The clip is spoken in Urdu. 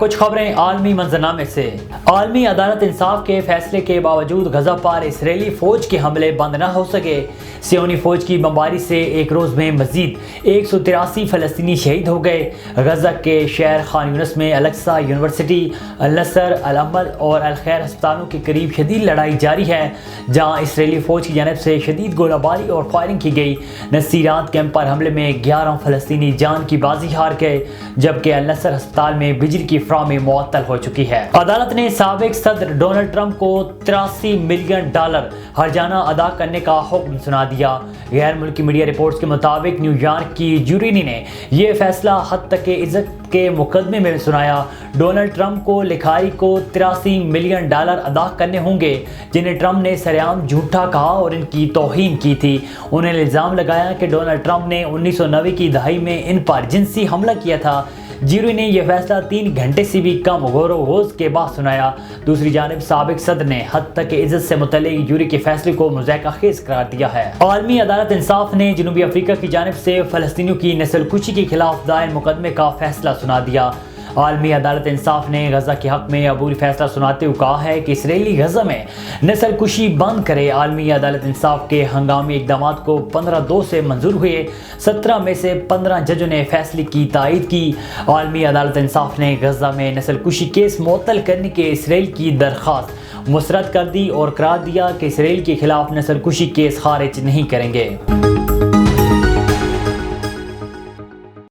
کچھ خبریں عالمی منظرنامے سے۔ عالمی عدالت انصاف کے فیصلے کے باوجود غزہ پر اسرائیلی فوج کے حملے بند نہ ہو سکے۔ صہیونی فوج کی بمباری سے ایک روز میں مزید 183 فلسطینی شہید ہو گئے۔ غزہ کے شہر خان یونس میں الاقصی یونیورسٹی، النصر، الامل اور الخیر ہسپتالوں کے قریب شدید لڑائی جاری ہے، جہاں اسرائیلی فوج کی جانب سے شدید گولہ باری اور فائرنگ کی گئی۔ نصیرات کیمپ پر حملے میں 11 فلسطینی جان کی بازی ہار گئے، جبکہ النصر ہسپتال میں بجلی کی فراہمی معطل ہو چکی ہے۔ عدالت نے سابق صدر ڈونلڈ ٹرمپ کو $83 ملین ہرجانہ ادا کرنے کا حکم سنا دیا۔ غیر ملکی میڈیا رپورٹس کے مطابق نیو یارک کی جوری نے یہ فیصلہ حد تک عزت کے مقدمے میں سنایا۔ ڈونلڈ ٹرمپ کو لکھائی کو $83 ملین ادا کرنے ہوں گے، جنہیں ٹرمپ نے سرعام جھوٹا کہا اور ان کی توہین کی تھی۔ انہوں نے الزام لگایا کہ ڈونلڈ ٹرمپ نے 1990 کی دہائی میں ان پر جنسی حملہ کیا تھا۔ جیوری نے یہ فیصلہ 3 گھنٹے سے بھی کم غور و خوض کے بعد سنایا۔ دوسری جانب سابق صدر نے حد تک عزت سے متعلق جیوری کے فیصلے کو مضحکہ خیز قرار دیا ہے۔ عالمی عدالت انصاف نے جنوبی افریقہ کی جانب سے فلسطینیوں کی نسل کشی کے خلاف دائر مقدمے کا فیصلہ سنا دیا۔ عالمی عدالت انصاف نے غزہ کے حق میں عبوری فیصلہ سناتے ہوئے کہا ہے کہ اسرائیلی غزہ میں نسل کشی بند کرے۔ عالمی عدالت انصاف کے ہنگامی اقدامات کو 15-2 سے منظور ہوئے۔ 17 میں سے 15 ججوں نے فیصلے کی تائید کی۔ عالمی عدالت انصاف نے غزہ میں نسل کشی کیس معطل کرنے کے اسرائیل کی درخواست مسترد کر دی اور قرار دیا کہ اسرائیل کے خلاف نسل کشی کیس خارج نہیں کریں گے۔